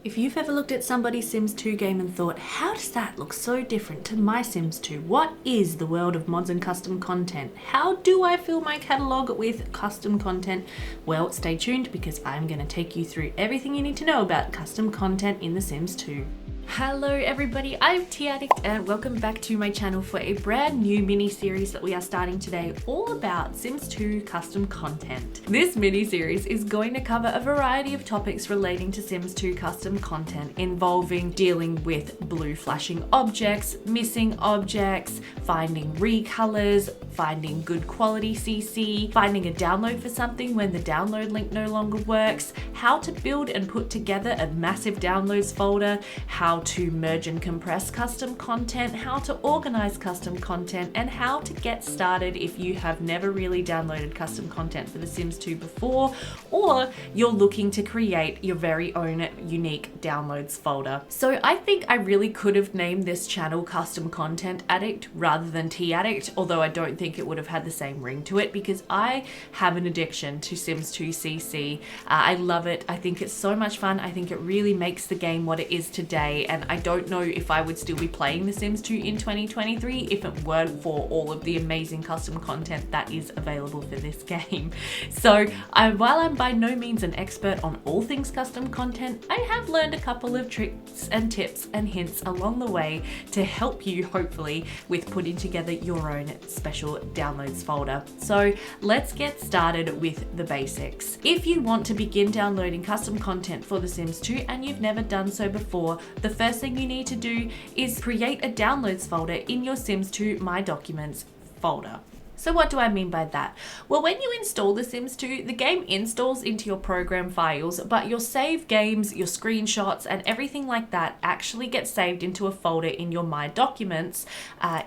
If you've ever looked at somebody's Sims 2 game and thought, how does that look so different to my Sims 2? What is the world of mods and custom content? How do I fill my catalogue with custom content? Well, stay tuned because I'm going to take you through everything you need to know about custom content in The Sims 2. Hello everybody, I'm Addict and welcome back to my channel for a brand new mini-series that we are starting today all about Sims 2 custom content. This mini-series is going to cover a variety of topics relating to Sims 2 custom content involving dealing with blue flashing objects, missing objects, finding recolors, finding good quality CC, finding a download for something when the download link no longer works, how to build and put together a massive downloads folder, how to merge and compress custom content, how to organize custom content, and how to get started if you have never really downloaded custom content for The Sims 2 before, or you're looking to create your very own unique downloads folder. So I think I really could have named this channel Custom Content Addict rather than Addict, although I don't think it would have had the same ring to it because I have an addiction to Sims 2 CC. I love it. I think it's so much fun. I think it really makes the game what it is today. And I don't know if I would still be playing The Sims 2 in 2023 if it weren't for all of the amazing custom content that is available for this game. So while I'm by no means an expert on all things custom content, I have learned a couple of tricks and tips and hints along the way to help you hopefully with putting together your own special downloads folder. So let's get started with the basics. If you want to begin downloading custom content for The Sims 2 and you've never done so before, the first thing you need to do is create a downloads folder in your Sims 2 My Documents folder. So what do I mean by that? Well, when you install The Sims 2, the game installs into your program files, but your save games, your screenshots, and everything like that actually gets saved into a folder in your My Documents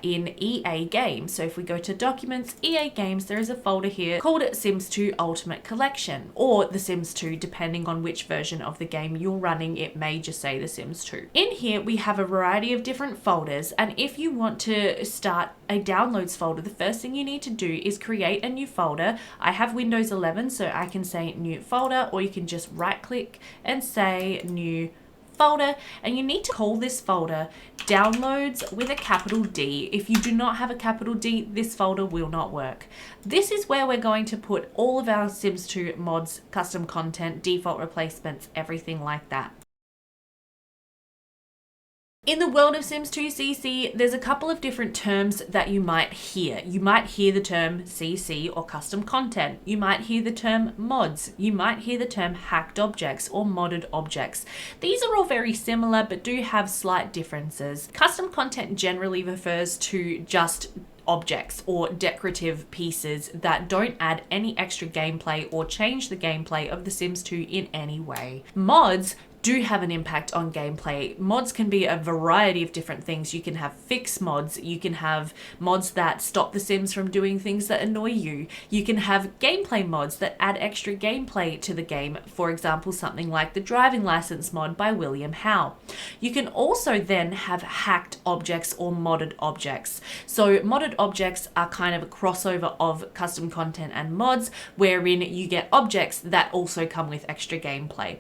in EA Games. So if we go to Documents, EA Games, there is a folder here called Sims 2 Ultimate Collection, or The Sims 2, depending on which version of the game you're running, it may just say The Sims 2. In here, we have a variety of different folders, and if you want to start a downloads folder, the first thing you need to do is create a new folder. I have Windows 11, so I can say new folder, or you can just right click and say new folder, and you need to call this folder downloads with a capital D. If you do not have a capital D, this folder will not work. This is where we're going to put all of our Sims 2 mods, custom content, default replacements, everything like that. In the world of Sims 2 CC, there's a couple of different terms that you might hear. You might hear the term CC or custom content. You might hear the term mods. You might hear the term hacked objects or modded objects. These are all very similar but do have slight differences. Custom content generally refers to just objects or decorative pieces that don't add any extra gameplay or change the gameplay of The Sims 2 in any way. Mods do have an impact on gameplay. Mods can be a variety of different things. You can have fix mods, you can have mods that stop the Sims from doing things that annoy you. You can have gameplay mods that add extra gameplay to the game. For example, something like the driving license mod by William Howe. You can also then have hacked objects or modded objects. So modded objects are kind of a crossover of custom content and mods, wherein you get objects that also come with extra gameplay.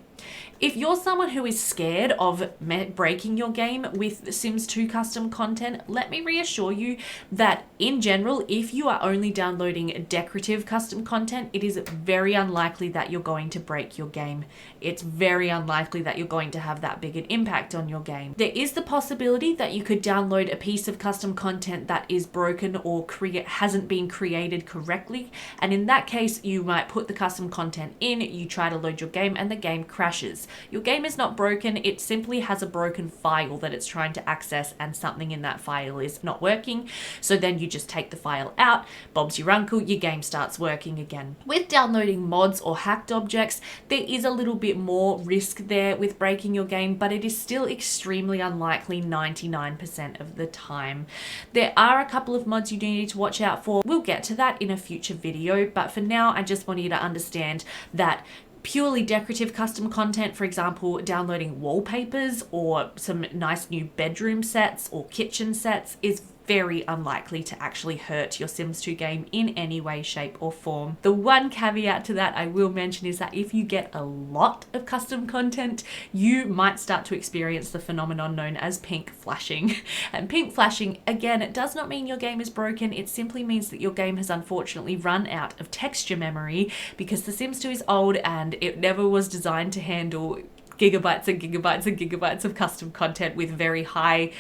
If you're someone who is scared of breaking your game with The Sims 2 custom content, let me reassure you that in general, if you are only downloading decorative custom content, it is very unlikely that you're going to break your game. It's very unlikely that you're going to have that big an impact on your game. There is the possibility that you could download a piece of custom content that is broken or hasn't been created correctly, and in that case, you might put the custom content in, you try to load your game, and the game crashes. Your game is not broken, it simply has a broken file that it's trying to access and something in that file is not working. So then you just take the file out, Bob's your uncle, your game starts working again. With downloading mods or hacked objects, there is a little bit more risk there with breaking your game, but it is still extremely unlikely 99% of the time. There are a couple of mods you do need to watch out for. We'll get to that in a future video, but for now, I just want you to understand that purely decorative custom content, for example, downloading wallpapers or some nice new bedroom sets or kitchen sets, is very unlikely to actually hurt your Sims 2 game in any way, shape, or form. The one caveat to that I will mention is that if you get a lot of custom content, you might start to experience the phenomenon known as pink flashing. And pink flashing, again, it does not mean your game is broken. It simply means that your game has unfortunately run out of texture memory because The Sims 2 is old and it never was designed to handle gigabytes and gigabytes and gigabytes of custom content with very high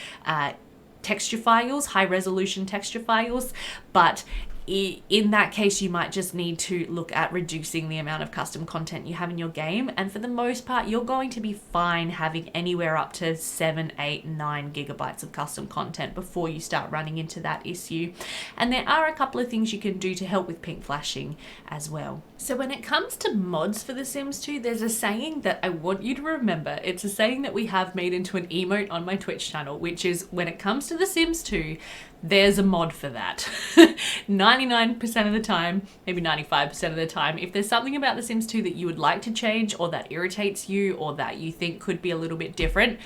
texture files, high resolution texture files. But in that case, you might just need to look at reducing the amount of custom content you have in your game. And for the most part, you're going to be fine having anywhere up to 7, 8, 9 gigabytes of custom content before you start running into that issue. And there are a couple of things you can do to help with pink flashing as well. So when it comes to mods for The Sims 2, there's a saying that I want you to remember. It's a saying that we have made into an emote on my Twitch channel, which is when it comes to The Sims 2, there's a mod for that. 99% of the time, maybe 95% of the time, if there's something about The Sims 2 that you would like to change or that irritates you or that you think could be a little bit different,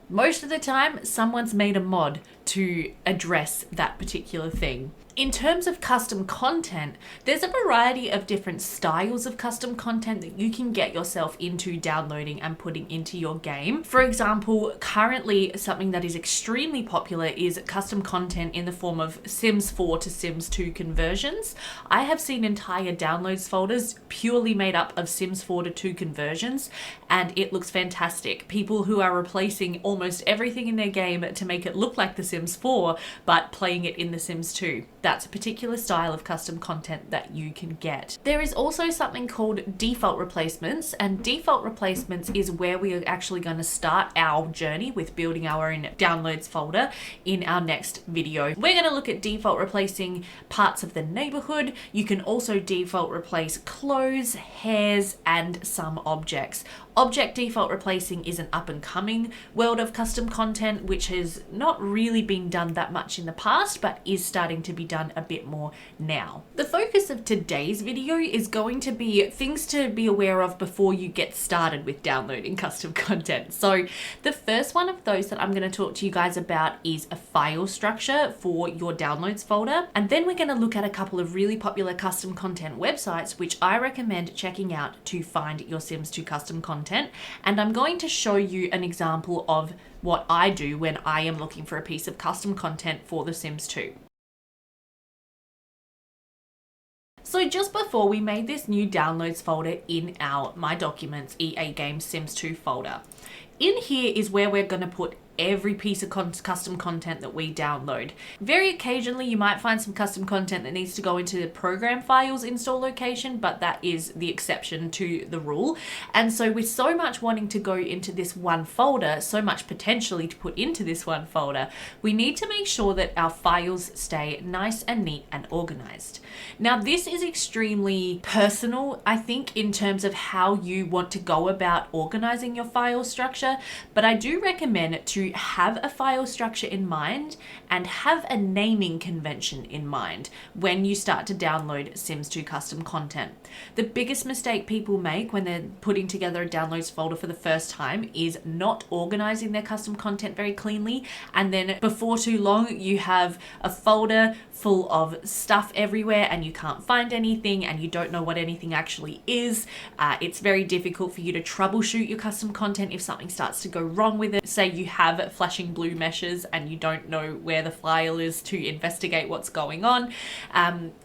most of the time someone's made a mod to address that particular thing. In terms of custom content, there's a variety of different styles of custom content that you can get yourself into downloading and putting into your game. For example, currently something that is extremely popular is custom content in the form of Sims 4 to Sims 2 conversions. I have seen entire downloads folders purely made up of Sims 4 to 2 conversions, and it looks fantastic. People who are replacing almost everything in their game to make it look like The Sims 4, but playing it in The Sims 2. That's a particular style of custom content that you can get. There is also something called default replacements, and default replacements is where we are actually going to start our journey with building our own downloads folder in our next video. We're going to look at default replacing parts of the neighborhood. You can also default replace clothes, hairs, and some objects. Object default replacing is an up and coming world of custom content, which has not really been done that much in the past, but is starting to be done a bit more now. The focus of today's video is going to be things to be aware of before you get started with downloading custom content. So the first one of those that I'm going to talk to you guys about is a file structure for your downloads folder. And then we're going to look at a couple of really popular custom content websites, which I recommend checking out to find your Sims 2 custom content. And I'm going to show you an example of what I do when I am looking for a piece of custom content for The Sims 2. So just before we made this new downloads folder in our My Documents EA Games Sims 2 folder. In here is where we're going to put every piece of custom content that we download. Very occasionally you might find some custom content that needs to go into the program files install location, but that is the exception to the rule. And so with so much wanting to go into this one folder, so much potentially to put into this one folder, we need to make sure that our files stay nice and neat and organized. Now this is extremely personal, I think, in terms of how you want to go about organizing your file structure, but I do recommend to have a file structure in mind and have a naming convention in mind when you start to download Sims 2 custom content. The biggest mistake people make when they're putting together a downloads folder for the first time is not organizing their custom content very cleanly, and then before too long you have a folder full of stuff everywhere and you can't find anything and you don't know what anything actually is. It's very difficult for you to troubleshoot your custom content if something starts to go wrong with it. Say you have flashing blue meshes and you don't know where the file is to investigate what's going on.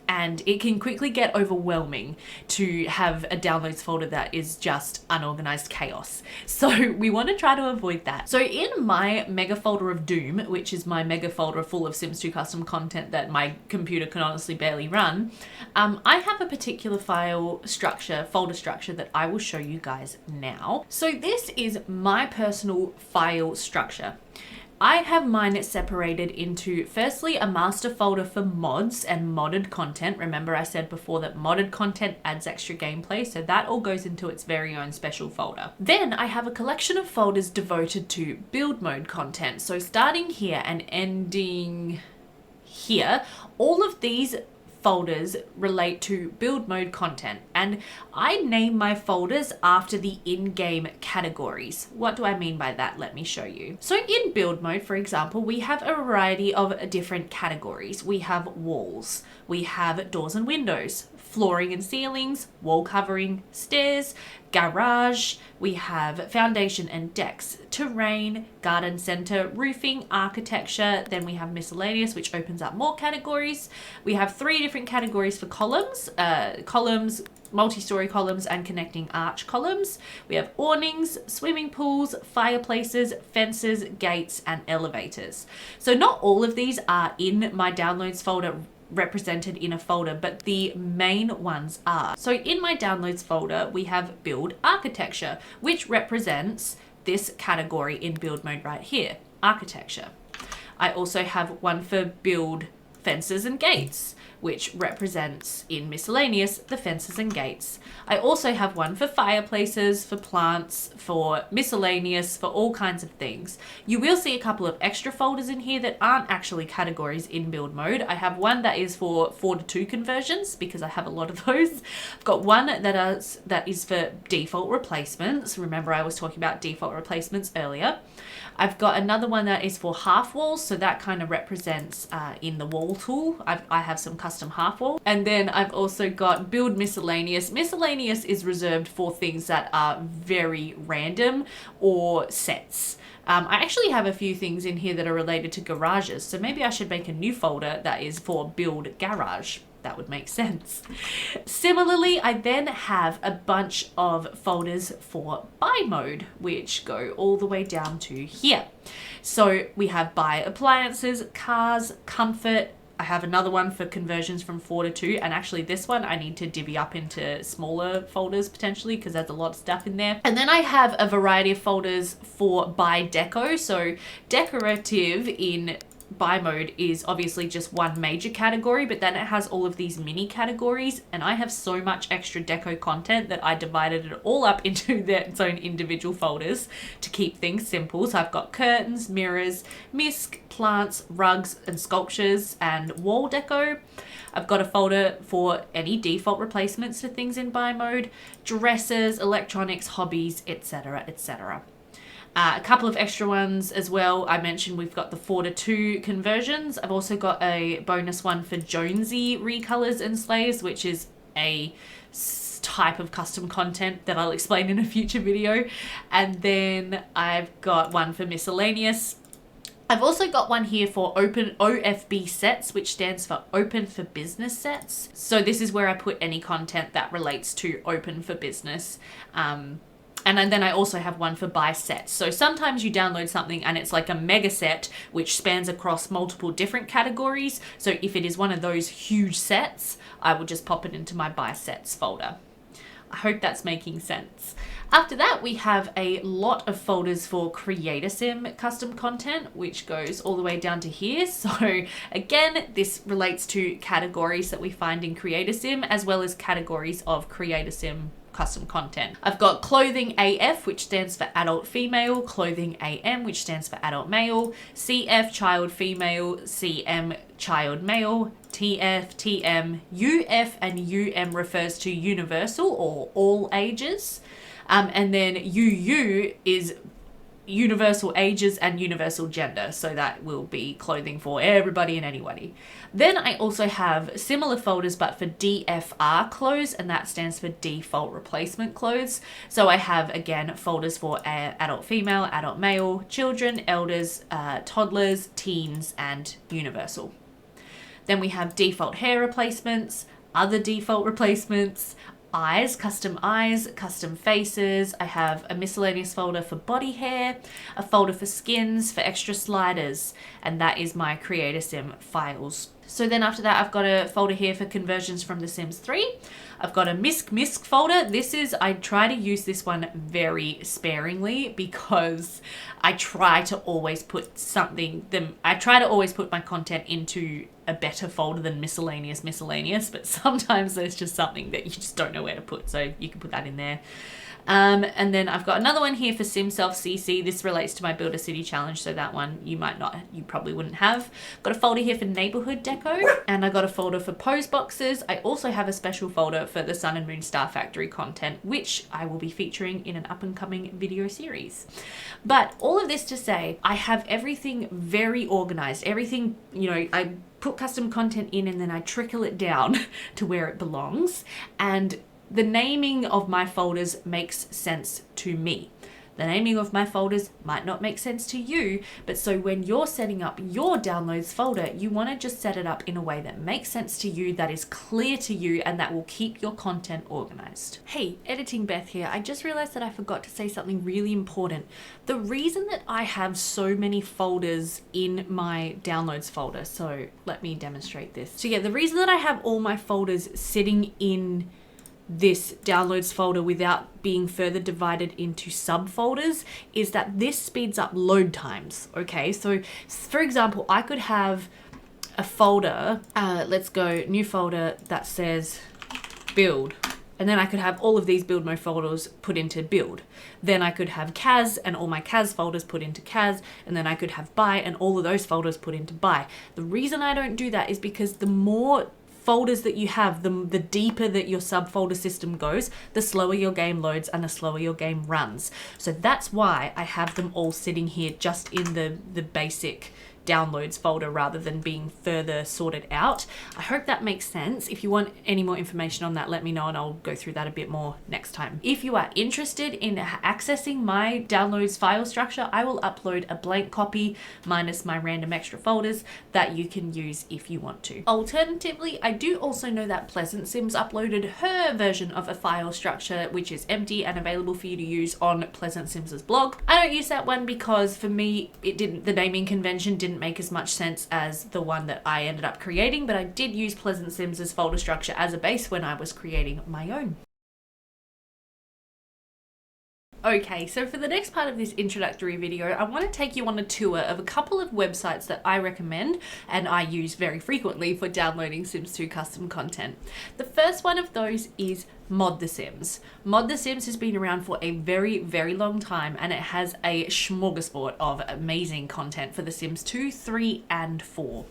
And it can quickly get overwhelming to have a downloads folder that is just unorganized chaos. So we want to try to avoid that. So in my mega folder of doom, which is my mega folder full of Sims 2 custom content that my computer can honestly barely run, I have a particular folder structure that I will show you guys now. So this is my personal file structure. I have mine separated into, firstly, a master folder for mods and modded content. Remember I said before that modded content adds extra gameplay, so that all goes into its very own special folder. Then I have a collection of folders devoted to build mode content. So starting here and ending here, all of these folders relate to build mode content, and I name my folders after the in-game categories. What do I mean by that? Let me show you. So in build mode, for example, we have a variety of different categories. We have walls, we have doors and windows, flooring and ceilings, wall covering, stairs, garage, we have foundation and decks, terrain, garden center, roofing, architecture, then we have miscellaneous, which opens up more categories. We have 3 different categories for columns, multi-story columns and connecting arch columns. We have awnings, swimming pools, fireplaces, fences, gates, and elevators. So not all of these are in my downloads folder represented in a folder, but the main ones are. So in my downloads folder, we have build architecture, which represents this category in build mode right here, architecture. I also have one for build fences and gates, which represents in miscellaneous the fences and gates. I also have one for fireplaces, for plants, for miscellaneous, for all kinds of things. You will see a couple of extra folders in here that aren't actually categories in build mode. I have one that is for 4:2 conversions because I have a lot of those. I've got one that is for default replacements. Remember, I was talking about default replacements earlier. I've got another one that is for half walls, so that kind of represents in the wall tool. I have some custom half wall. And then I've also got build miscellaneous. Miscellaneous is reserved for things that are very random or sets. I actually have a few things in here that are related to garages, so maybe I should make a new folder that is for build garage. That would make sense. Similarly, I then have a bunch of folders for buy mode, which go all the way down to here. So we have buy appliances, cars, comfort. I have another one for conversions from 4:2, and actually this one I need to divvy up into smaller folders potentially because there's a lot of stuff in there. And then I have a variety of folders for buy deco. So decorative in buy mode is obviously just one major category, but then it has all of these mini categories, and I have so much extra deco content that I divided it all up into its own individual folders to keep things simple. So I've got curtains, mirrors, misc, plants, rugs and sculptures, and wall deco. I've got a folder for any default replacements for things in buy mode, dresses, electronics, hobbies, etc, etc. A couple of extra ones as well. I mentioned we've got the 4:2 conversions. I've also got a bonus one for Jonesy recolors and slaves, which is a type of custom content that I'll explain in a future video. And then I've got one for miscellaneous. I've also got one here for open OFB sets, which stands for open for business sets. So this is where I put any content that relates to open for business. And then I also have one for buy sets. So sometimes you download something and it's like a mega set which spans across multiple different categories. So if it is one of those huge sets, I will just pop it into my buy sets folder. I hope that's making sense. After that, we have a lot of folders for Create a Sim custom content, which goes all the way down to here. So again, this relates to categories that we find in Create a Sim, as well as categories of Create a Sim custom content. I've got clothing AF, which stands for adult female, clothing AM, which stands for adult male, CF child female, CM child male, TF, TM, UF, and UM refers to universal or all ages. And then UU is universal ages and universal gender, so that will be clothing for everybody and anybody. Then I also have similar folders but for DFR clothes, and that stands for default replacement clothes. So I have again folders for adult female, adult male, children, elders, toddlers, teens, and universal. Then we have default hair replacements, other default replacements, eyes, custom faces. I have a miscellaneous folder for body hair, a folder for skins, for extra sliders, and that is my Create a Sim files. So then after that, I've got a folder here for conversions from The Sims 3. I've got a misc folder. I try to use this one very sparingly because I try to always put my content into a better folder than miscellaneous, but sometimes there's just something that you just don't know where to put, so you can put that in there. And then I've got another one here for Sim Self CC. This relates to my Build a City challenge, so that one you probably wouldn't have. Got a folder here for neighborhood deco, and I got a folder for pose boxes. I also have a special folder for the Sun and Moon Star Factory content, which I will be featuring in an up and coming video series. But all of this to say, I have everything very organized. Everything, I put custom content in and then I trickle it down to where it belongs. And the naming of my folders makes sense to me. The naming of my folders might not make sense to you, but so when you're setting up your downloads folder, you want to just set it up in a way that makes sense to you, that is clear to you, and that will keep your content organized. Hey, Editing Beth here. I just realized that I forgot to say something really important. The reason that I have so many folders in my downloads folder, so let me demonstrate this. So yeah, the reason that I have all my folders sitting in this downloads folder without being further divided into subfolders is that this speeds up load times. Okay, so for example, I could have a folder, let's go new folder that says build, and then I could have all of these build mode folders put into build. Then I could have CAS and all my CAS folders put into CAS, and then I could have buy and all of those folders put into buy. The reason I don't do that is because the more folders that you have, the deeper that your subfolder system goes, the slower your game loads and the slower your game runs. So that's why I have them all sitting here just in the basic downloads folder rather than being further sorted out. I hope that makes sense. If you want any more information on that, let me know and I'll go through that a bit more next time. If you are interested in accessing my downloads file structure, I will upload a blank copy minus my random extra folders that you can use if you want to. Alternatively, I do also know that Pleasant Sims uploaded her version of a file structure which is empty and available for you to use on Pleasant Sims's blog. I don't use that one because for me, the naming convention didn't make as much sense as the one that I ended up creating, but I did use Pleasant Sims's folder structure as a base when I was creating my own. Okay, so for the next part of this introductory video, I want to take you on a tour of a couple of websites that I recommend and I use very frequently for downloading Sims 2 custom content. The first one of those is ModTheSims. ModTheSims has been around for a very, very long time and it has a smorgasbord of amazing content for The Sims 2, 3 and 4.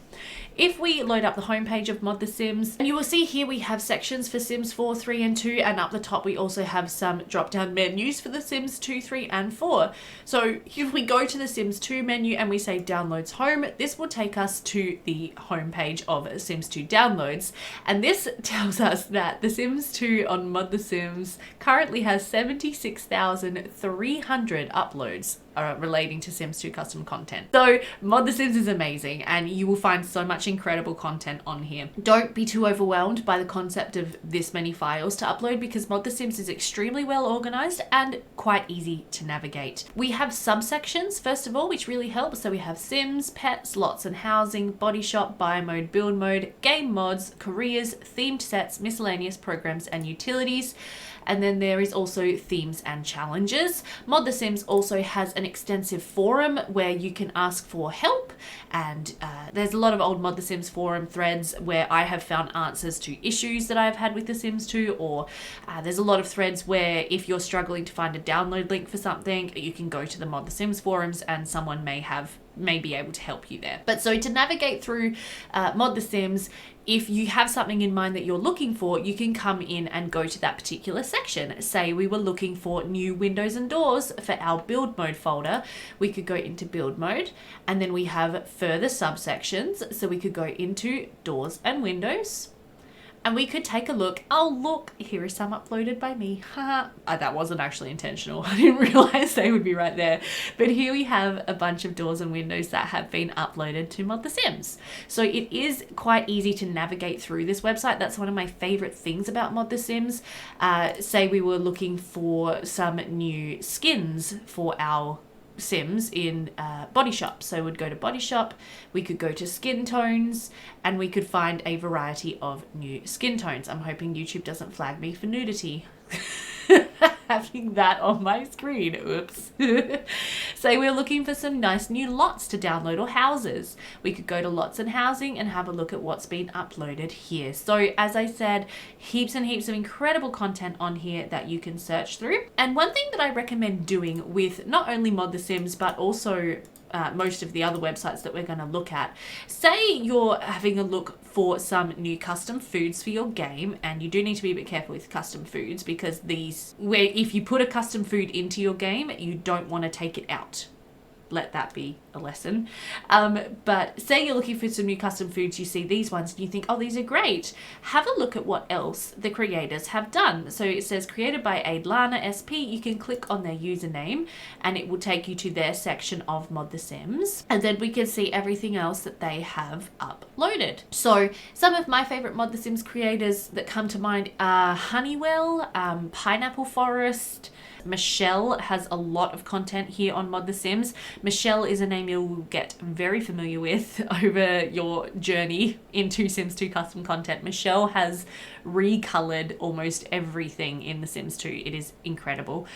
If we load up the homepage of ModTheSims, and you will see here we have sections for Sims 4, 3 and 2, and up the top we also have some drop-down menus for The Sims 2, 3 and 4. So if we go to the Sims 2 menu and we say Downloads Home, this will take us to the homepage of Sims 2 Downloads, and this tells us that The Sims 2 on ModTheSims currently has 76,300 uploads relating to Sims 2 custom content. So ModTheSims is amazing and you will find so much incredible content on here. Don't be too overwhelmed by the concept of this many files to upload because ModTheSims is extremely well organized and quite easy to navigate. We have subsections first of all, which really helps. So we have Sims, pets, lots and housing, body shop, buy mode, build mode, game mods, careers, themed sets, miscellaneous programs and utilities. And then there is also themes and challenges. ModTheSims also has an extensive forum where you can ask for help, and there's a lot of old ModTheSims forum threads where I have found answers to issues that I've had with The Sims 2, or there's a lot of threads where if you're struggling to find a download link for something, you can go to the ModTheSims forums and someone may be able to help you there. But so to navigate through ModTheSims, if you have something in mind that you're looking for, you can come in and go to that particular section. Say we were looking for new windows and doors for our build mode folder, we could go into build mode, and then we have further subsections. So we could go into doors and windows, and we could take a look. Oh look, here is some uploaded by me. That wasn't actually intentional. I didn't realize they would be right there. But here we have a bunch of doors and windows that have been uploaded to ModTheSims. So it is quite easy to navigate through this website. That's one of my favorite things about ModTheSims. Say we were looking for some new skins for our Sims in Body Shop. So we'd go to Body Shop, we could go to skin tones, and we could find a variety of new skin tones. I'm hoping YouTube doesn't flag me for nudity. Having that on my screen. Oops. So we're looking for some nice new lots to download or houses. We could go to lots and housing and have a look at what's been uploaded here. So as I said, heaps and heaps of incredible content on here that you can search through. And one thing that I recommend doing with not only ModTheSims, but also most of the other websites that we're going to look at. Say you're having a look for some new custom foods for your game, and you do need to be a bit careful with custom foods because if you put a custom food into your game, you don't want to take it out. Let that be a lesson. But say you're looking for some new custom foods, you see these ones and you think, oh, these are great. Have a look at what else the creators have done. So it says created by Adlana SP. You can click on their username and it will take you to their section of ModTheSims. And then we can see everything else that they have uploaded. So some of my favorite ModTheSims creators that come to mind are Honeywell, Pineapple Forest. Michelle has a lot of content here on ModTheSims. Michelle is a name you'll get very familiar with over your journey into Sims 2 custom content. Michelle has recolored almost everything in The Sims 2. It is incredible.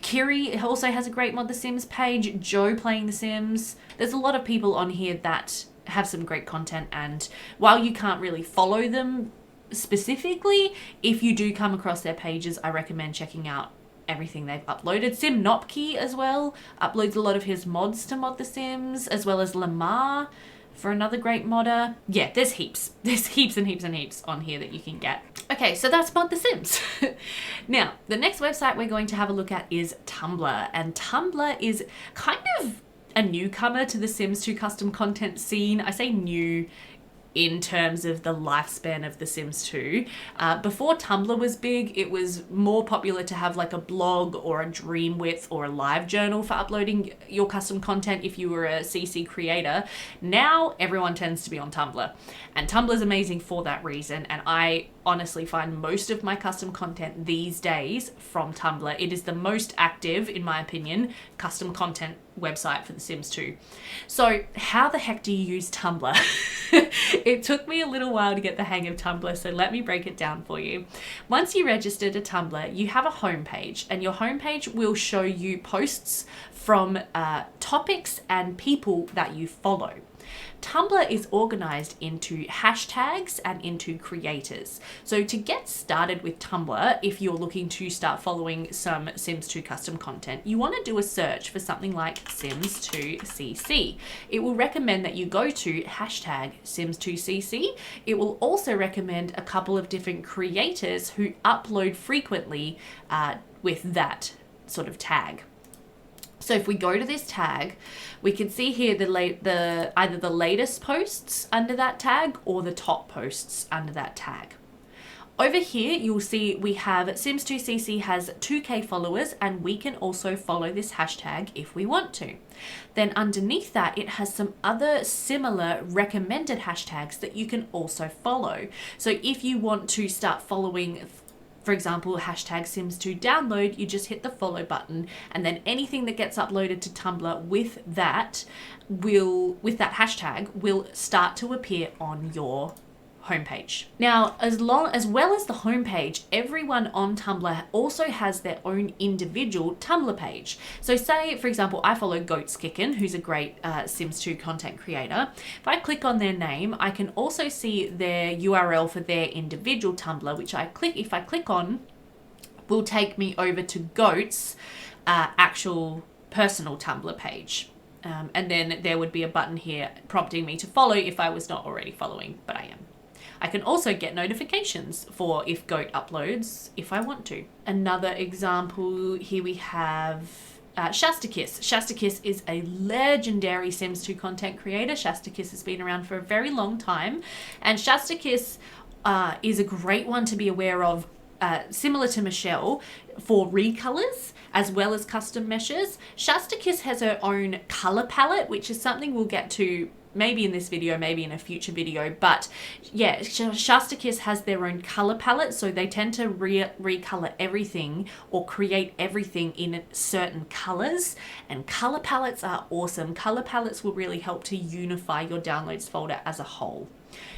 Kiri also has a great ModTheSims page. Joe playing The Sims. There's a lot of people on here that have some great content, and while you can't really follow them specifically, if you do come across their pages, I recommend checking out everything they've uploaded. Simnopki as well uploads a lot of his mods to ModTheSims, as well as Lamar for another great modder. Yeah, there's heaps and heaps on here that you can get. Okay, so that's ModTheSims. Now, the next website we're going to have a look at is Tumblr, and Tumblr is kind of a newcomer to the Sims 2 custom content scene. I say new in terms of the lifespan of The Sims 2. Before Tumblr was big, it was more popular to have like a blog or a Dreamwidth or a live journal for uploading your custom content if you were a CC creator. Now everyone tends to be on Tumblr, and Tumblr is amazing for that reason, and I honestly find most of my custom content these days from Tumblr. It is the most active, in my opinion, custom content website for The Sims 2. So how the heck do you use Tumblr? It took me a little while to get the hang of Tumblr, so let me break it down for you. Once you register to Tumblr, you have a homepage, and your homepage will show you posts from topics and people that you follow. Tumblr is organized into hashtags and into creators. So to get started with Tumblr, if you're looking to start following some Sims 2 custom content, you want to do a search for something like Sims2CC. It will recommend that you go to hashtag Sims2CC. It will also recommend a couple of different creators who upload frequently with that sort of tag. So if we go to this tag, we can see here either the latest posts under that tag or the top posts under that tag. Over here, you'll see we have Sims2CC has 2K followers, and we can also follow this hashtag if we want to. Then underneath that, it has some other similar recommended hashtags that you can also follow. So if you want to start following, for example, hashtag Sims2download, you just hit the follow button, and then anything that gets uploaded to Tumblr with that hashtag will start to appear on your homepage. Now, as well as the homepage, everyone on Tumblr also has their own individual Tumblr page. So say, for example, I follow Goats Kickin', who's a great Sims 2 content creator. If I click on their name, I can also see their URL for their individual Tumblr, which if I click on, will take me over to Goats' actual personal Tumblr page. And then there would be a button here prompting me to follow if I was not already following, but I am. I can also get notifications for if Goat uploads if I want to. Another example, here we have Shastakiss. Shastakiss is a legendary Sims 2 content creator. Shastakiss has been around for a very long time, and Shastakiss is a great one to be aware of, similar to Michelle, for recolors as well as custom meshes. Shastakiss has her own color palette, which is something we'll get to maybe in this video, maybe in a future video. But yeah, Shasta Kiss has their own color palette, so they tend to recolor everything or create everything in certain colors, and color palettes are awesome. Color palettes will really help to unify your downloads folder as a whole.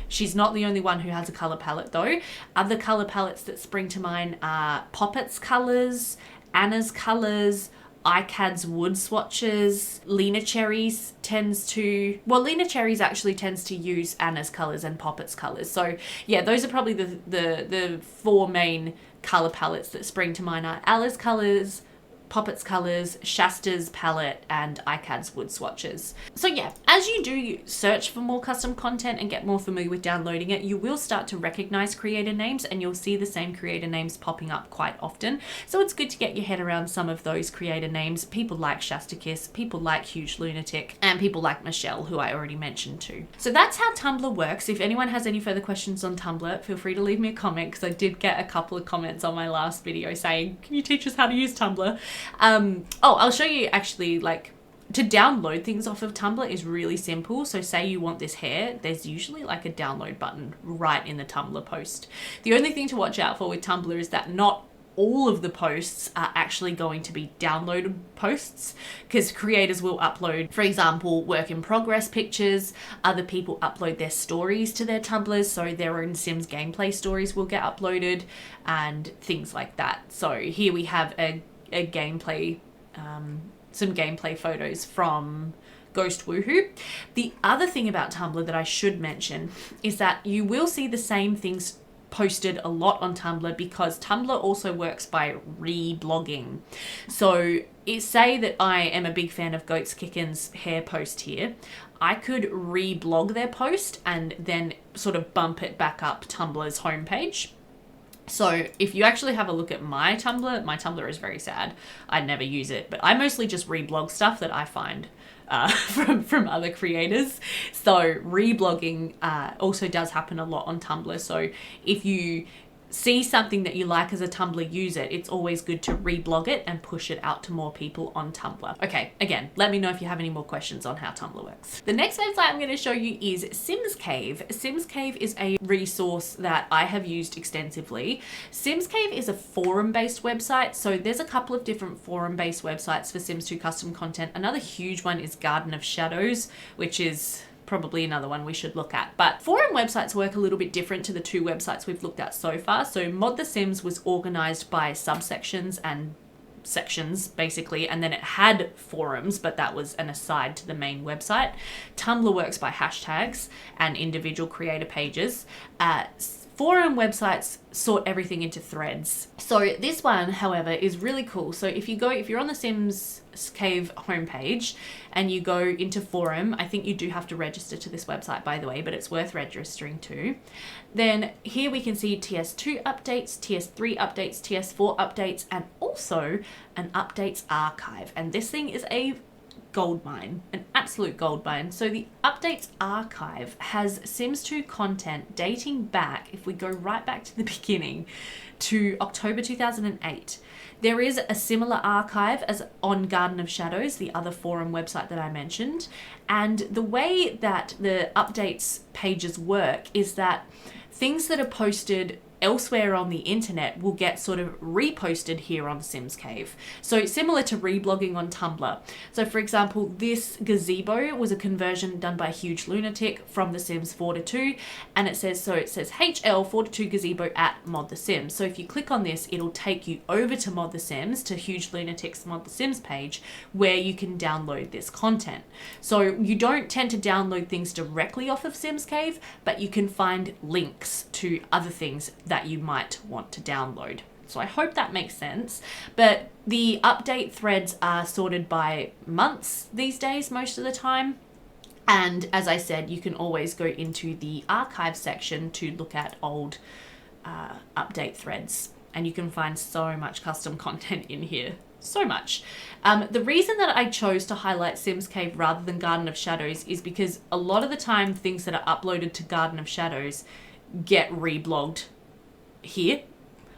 She's not the only one who has a color palette though. Other color palettes that spring to mind are Poppet's colors, Anna's colors, iCad's wood swatches. Lena Cherries Lena Cherries actually tends to use Anna's colors and Poppet's colors. So yeah, those are probably the four main color palettes that spring to mind are Alla's colors, Poppet's colors, Shasta's palette, and iCad's wood swatches. So yeah, as you do search for more custom content and get more familiar with downloading it, you will start to recognize creator names, and you'll see the same creator names popping up quite often. So it's good to get your head around some of those creator names. People like Shasta Kiss, people like Huge Lunatic, and people like Michelle, who I already mentioned too. So that's how Tumblr works. If anyone has any further questions on Tumblr, feel free to leave me a comment, because I did get a couple of comments on my last video saying, can you teach us how to use Tumblr? I'll show you actually, like, to download things off of Tumblr is really simple. So say you want this hair, there's usually like a download button right in the Tumblr post. The only thing to watch out for with Tumblr is that not all of the posts are actually going to be downloaded posts, because creators will upload, for example, work in progress pictures. Other people upload their stories to their Tumblrs, so their own Sims gameplay stories will get uploaded and things like that. So here we have a gameplay, some gameplay photos from Ghost Woohoo. The other thing about Tumblr that I should mention is that you will see the same things posted a lot on Tumblr, because Tumblr also works by reblogging. So say that I am a big fan of Goats Kickin's hair post here. I could reblog their post and then sort of bump it back up Tumblr's homepage. So if you actually have a look at my Tumblr is very sad. I never use it, but I mostly just reblog stuff that I find from other creators. So reblogging also does happen a lot on Tumblr. So if you see something that you like as a Tumblr user, it's always good to reblog it and push it out to more people on Tumblr. Okay, again, let me know if you have any more questions on how Tumblr works. The next website I'm going to show you is SimsCave. SimsCave is a resource that I have used extensively. SimsCave is a forum-based website, so there's a couple of different forum-based websites for Sims 2 custom content. Another huge one is Garden of Shadows, which is probably another one we should look at. But forum websites work a little bit different to the two websites we've looked at so far. So ModTheSims was organized by subsections and sections basically, and then it had forums, but that was an aside to the main website. Tumblr works by hashtags and individual creator pages. Forum websites sort everything into threads. So this one, however, is really cool. So if you're on the SimsCave homepage and you go into forum, I think you do have to register to this website, by the way, but it's worth registering to. Then here we can see TS2 updates, TS3 updates, TS4 updates, and also an updates archive. And this thing is a goldmine, an absolute goldmine. So the updates archive has Sims 2 content dating back, if we go right back to the beginning, to October 2008. There is a similar archive as on Garden of Shadows, the other forum website that I mentioned. And the way that the updates pages work is that things that are posted elsewhere on the internet will get sort of reposted here on SimsCave. So similar to reblogging on Tumblr. So for example, this gazebo was a conversion done by Huge Lunatic from The Sims 4 to 2, and it says HL 4 to 2 gazebo at ModTheSims. So if you click on this, it'll take you over to ModTheSims, to Huge Lunatic's ModTheSims page, where you can download this content. So you don't tend to download things directly off of SimsCave, but you can find links to other things that you might want to download. So I hope that makes sense. But the update threads are sorted by months these days, most of the time. And as I said, you can always go into the archive section to look at old update threads. And you can find so much custom content in here. So much. The reason that I chose to highlight SimsCave rather than Garden of Shadows is because a lot of the time things that are uploaded to Garden of Shadows get reblogged here.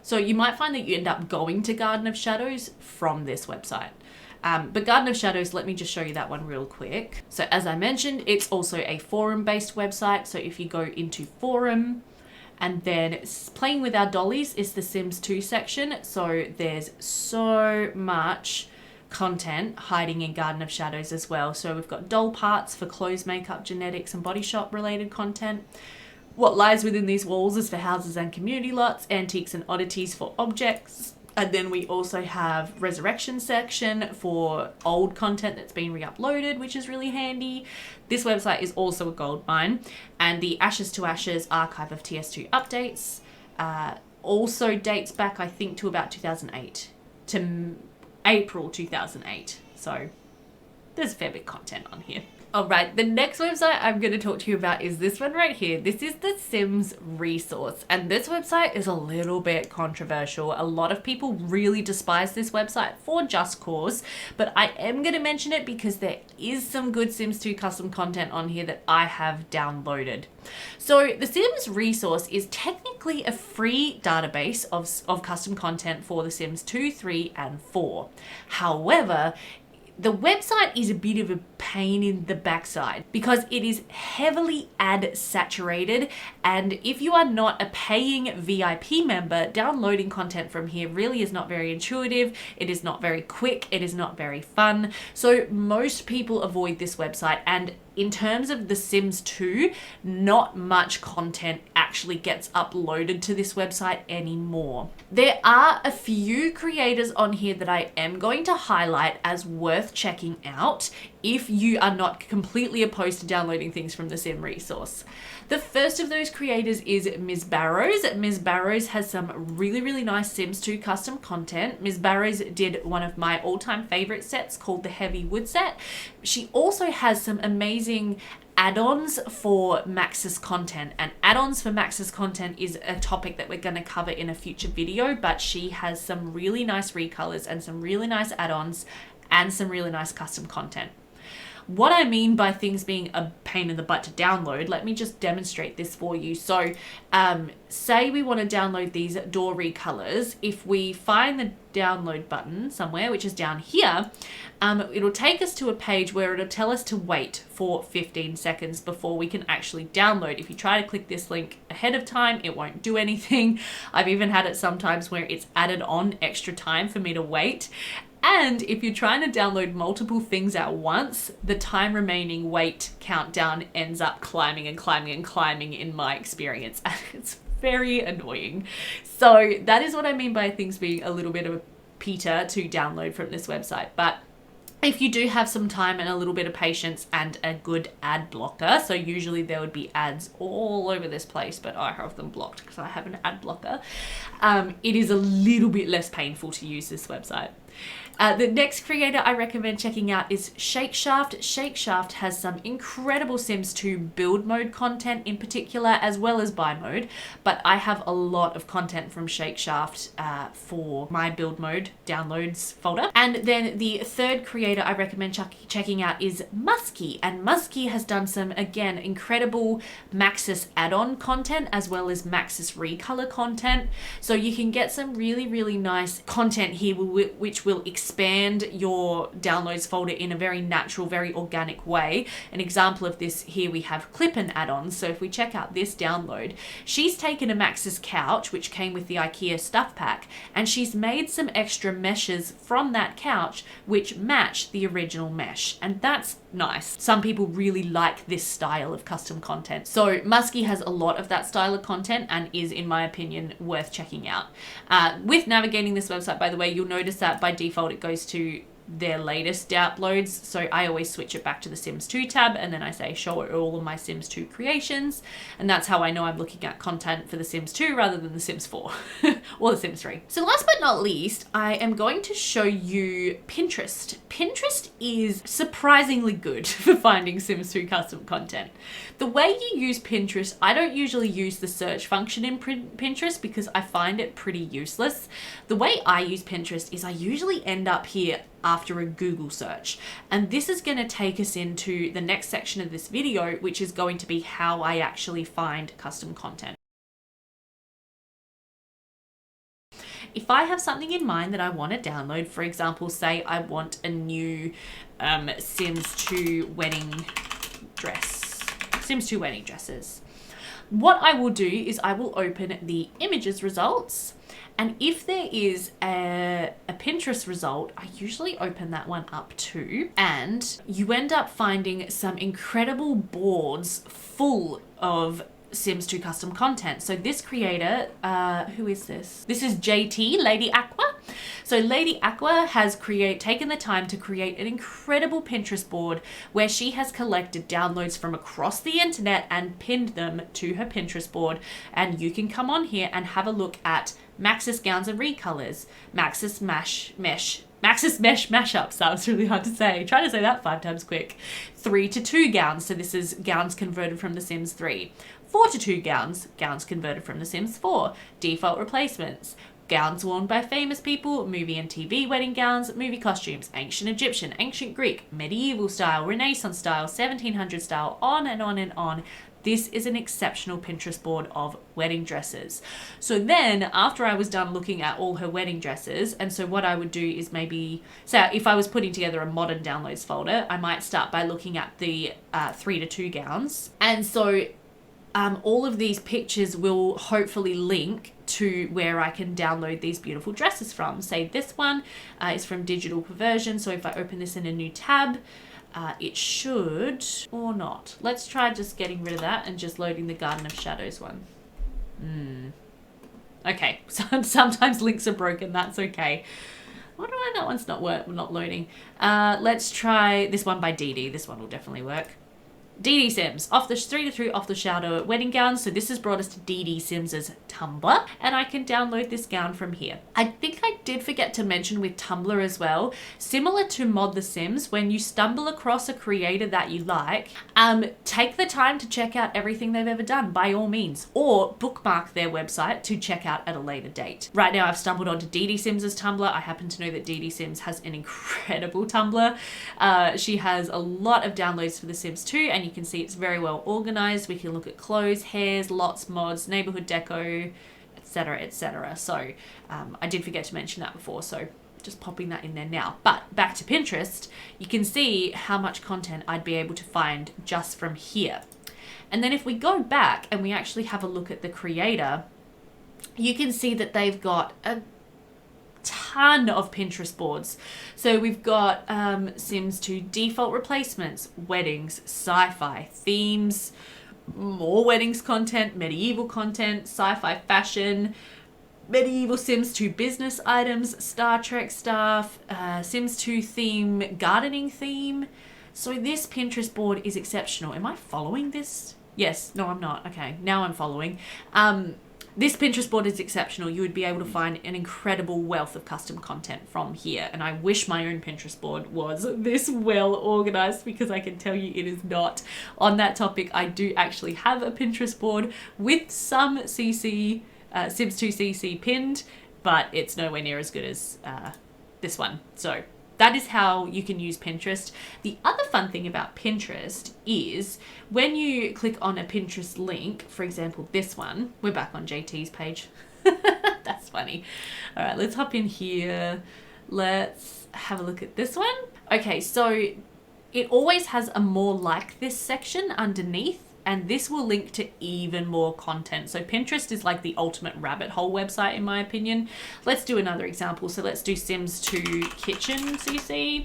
So you might find that you end up going to Garden of Shadows from this website. But Garden of Shadows, let me just show you that one real quick. So as I mentioned, it's also a forum-based website. So if you go into forum, and then playing with our dollies is the Sims 2 section. So there's so much content hiding in Garden of Shadows as well. So we've got doll parts for clothes, makeup, genetics, and body shop related content. What lies within these walls is for houses and community lots, antiques and oddities for objects. And then we also have resurrection section for old content that's been re-uploaded, which is really handy. This website is also a gold mine. And the Ashes to Ashes archive of TS2 updates also dates back, I think, to about 2008, to April 2008. So there's a fair bit of content on here. All right, the next website I'm going to talk to you about is this one right here. This is the SimsResource, and this website is a little bit controversial. A lot of people really despise this website for just cause, but I am going to mention it because there is some good Sims 2 custom content on here that I have downloaded. So the SimsResource is technically a free database of custom content for the Sims 2, 3, and 4. However, the website is a bit of a pain in the backside because it is heavily ad saturated, and if you are not a paying VIP member, downloading content from here really is not very intuitive, it is not very quick, it is not very fun. So most people avoid this website, and in terms of The Sims 2, not much content actually gets uploaded to this website anymore. There are a few creators on here that I am going to highlight as worth checking out if you are not completely opposed to downloading things from the SimsResource. The first of those creators is Ms. Barrows. Ms. Barrows has some really, really nice Sims 2 custom content. Ms. Barrows did one of my all-time favorite sets called the Heavy Wood set. She also has some amazing add-ons for Maxis content, and add-ons for Maxis content is a topic that we're going to cover in a future video, but she has some really nice recolors and some really nice add-ons and some really nice custom content. What I mean by things being a pain in the butt to download, let me just demonstrate this for you. So say we want to download these door recolors. If we find the download button somewhere, which is down here, it'll take us to a page where it'll tell us to wait for 15 seconds before we can actually download. If you try to click this link ahead of time, it won't do anything. I've even had it sometimes where it's added on extra time for me to wait. And if you're trying to download multiple things at once, the time remaining wait countdown ends up climbing and climbing and climbing in my experience. And it's very annoying. So that is what I mean by things being a little bit of a peter to download from this website. But if you do have some time and a little bit of patience and a good ad blocker, so usually there would be ads all over this place, but I have them blocked because I have an ad blocker, it is a little bit less painful to use this website. The next creator I recommend checking out is Shakeshaft. Shakeshaft has some incredible Sims 2 build mode content in particular, as well as buy mode, but I have a lot of content from Shakeshaft for my build mode downloads folder. And then the third creator I recommend checking out is Muskie, and Muskie has done some, again, incredible Maxis add-on content as well as Maxis recolor content. So you can get some really, really nice content here which will expand your downloads folder in a very natural, very organic way. An example of this here, we have clip and add-ons. So if we check out this download, she's taken a Maxis couch, which came with the IKEA stuff pack, and she's made some extra meshes from that couch which match the original mesh. And that's nice. Some people really like this style of custom content. So Muskie has a lot of that style of content and is, in my opinion, worth checking out. With navigating this website, by the way, you'll notice that by default it goes to their latest uploads. So I always switch it back to the Sims 2 tab, and then I say show all of my Sims 2 creations. And that's how I know I'm looking at content for the Sims 2 rather than the Sims 4 or the Sims 3. So last but not least, I am going to show you Pinterest. Pinterest is surprisingly good for finding Sims 2 custom content. The way you use Pinterest, I don't usually use the search function in Pinterest because I find it pretty useless. The way I use Pinterest is I usually end up here after a Google search. And this is going to take us into the next section of this video, which is going to be how I actually find custom content. if I have something in mind that I want to download, for example, say I want a new Sims 2 wedding dress, Sims 2 wedding dresses. What I will do is I will open the images results, and if there is a Pinterest result, I usually open that one up too, and you end up finding some incredible boards full of Sims 2 custom content. So this creator, who is this? This is JT, Lady Aqua. So Lady Aqua has taken the time to create an incredible Pinterest board where she has collected downloads from across the internet and pinned them to her Pinterest board. And you can come on here and have a look at Maxis gowns and recolors, Maxis mesh mashups. That was really hard to say. Try to say that 5 times quick. 3:2 gowns. So this is gowns converted from The Sims 3. 4:2 gowns converted from The Sims 4. Default replacements. Gowns worn by famous people, movie and TV wedding gowns, movie costumes, ancient Egyptian, ancient Greek, medieval style, Renaissance style, 1700 style, on and on and on. This is an exceptional Pinterest board of wedding dresses. So then after I was done looking at all her wedding dresses, and so what I would do is maybe, so if I was putting together a modern downloads folder, I might start by looking at the 3:2 gowns. And so all of these pictures will hopefully link to where I can download these beautiful dresses from. Say this one is from Digital Perversion. So if I open this in a new tab, it should, or not. Let's try just getting rid of that and just loading the Garden of Shadows one. Okay, so sometimes links are broken, that's okay. I wonder why that one's not loading. Let's try this one by DD. This one will definitely work. DD Sims, off the 3:2 off the shoulder wedding gown. So this has brought us to DD Sims's Tumblr, and I can download this gown from here. I think I did forget to mention with Tumblr as well, similar to ModTheSims, when you stumble across a creator that you like, take the time to check out everything they've ever done by all means, or bookmark their website to check out at a later date. Right now I've stumbled onto DD Sims's Tumblr. I happen to know that DD Sims has an incredible Tumblr. She has a lot of downloads for The Sims 2, and you can see it's very well organized. We can look at clothes, hairs, lots, mods, neighborhood deco, etc, etc. So I did forget to mention that before, so just popping that in there now. But back to Pinterest, you can see how much content I'd be able to find just from here. And then if we go back and we actually have a look at the creator, you can see that they've got a ton of Pinterest boards. So we've got Sims 2 default replacements, weddings, sci-fi, themes, more weddings content, medieval content, sci-fi fashion, medieval Sims 2 business items, Star Trek stuff, Sims 2 theme, gardening theme. So this Pinterest board is exceptional. Am I following this? Yes. No, I'm not. Okay, now I'm following. This Pinterest board is exceptional. You would be able to find an incredible wealth of custom content from here. And I wish my own Pinterest board was this well organized, because I can tell you it is not. On that topic, I do actually have a Pinterest board with some CC, Sims 2 CC pinned, but it's nowhere near as good as this one. So that is how you can use Pinterest. The other fun thing about Pinterest is when you click on a Pinterest link, for example, this one, we're back on JT's page. That's funny. All right, let's hop in here. Let's have a look at this one. Okay, so it always has a more like this section underneath, and this will link to even more content. So Pinterest is like the ultimate rabbit hole website, in my opinion. Let's do another example. So let's do Sims 2 kitchen CC.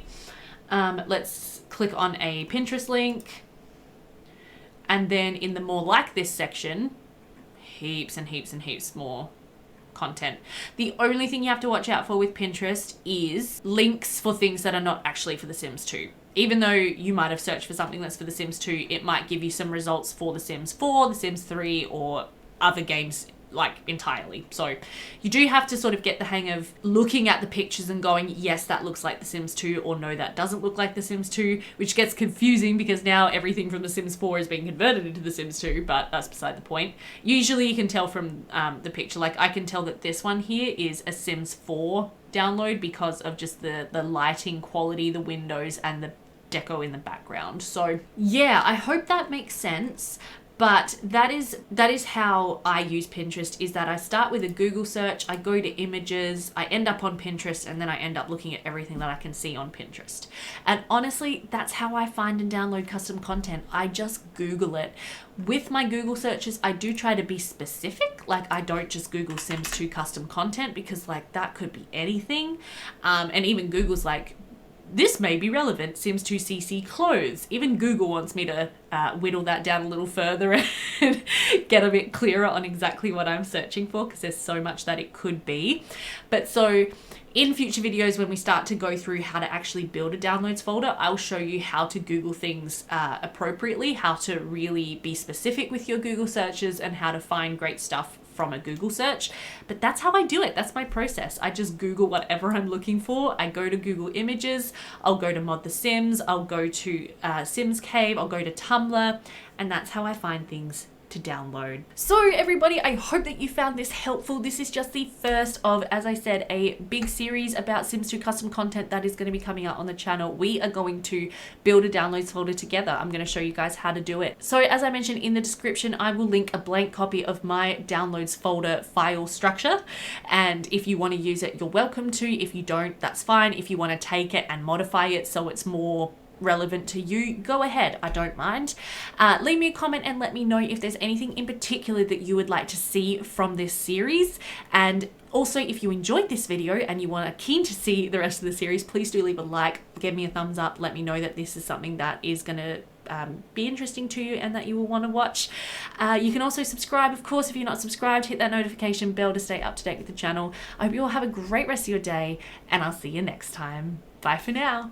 Let's click on a Pinterest link. And then in the more like this section, heaps and heaps and heaps more content. The only thing you have to watch out for with Pinterest is links for things that are not actually for The Sims 2. Even though you might have searched for something that's for The Sims 2, it might give you some results for The Sims 4, The Sims 3, or other games like entirely. So you do have to sort of get the hang of looking at the pictures and going, yes, that looks like The Sims 2, or no, that doesn't look like The Sims 2, which gets confusing because now everything from The Sims 4 is being converted into The Sims 2, but that's beside the point. Usually you can tell from the picture, like I can tell that this one here is a Sims 4 download because of just the lighting quality, the windows, and the deco in the background. So yeah, I hope that makes sense. But that is how I use Pinterest, is that I start with a Google search, I go to images, I end up on Pinterest, and then I end up looking at everything that I can see on Pinterest. And honestly, that's how I find and download custom content. I just Google it. With my Google searches, I do try to be specific. Like, I don't just Google Sims 2 custom content, because like that could be anything. And even Google's like, this may be relevant, Sims 2 CC clothes. Even Google wants me to whittle that down a little further and get a bit clearer on exactly what I'm searching for, because there's so much that it could be. But so in future videos, when we start to go through how to actually build a downloads folder, I'll show you how to Google things appropriately, how to really be specific with your Google searches, and how to find great stuff from a Google search. But that's how I do it. That's my process. I just Google whatever I'm looking for. I go to Google Images, I'll go to ModTheSims, I'll go to SimsCave, I'll go to Tumblr, and that's how I find things to download. So everybody, I hope that you found this helpful. This is just the first of, as I said, a big series about Sims 2 custom content that is going to be coming out on the channel. We are going to build a downloads folder together. I'm going to show you guys how to do it. So as I mentioned in the description, I will link a blank copy of my downloads folder file structure. And if you want to use it, you're welcome to. If you don't, that's fine. If you want to take it and modify it so it's more relevant to you, go ahead. I don't mind. Leave me a comment and let me know if there's anything in particular that you would like to see from this series. And also, if you enjoyed this video and you are keen to see the rest of the series, please do leave a like, give me a thumbs up, let me know that this is something that is going to be interesting to you and that you will want to watch. You can also subscribe, of course. If you're not subscribed, hit that notification bell to stay up to date with the channel. I hope you all have a great rest of your day, and I'll see you next time. Bye for now.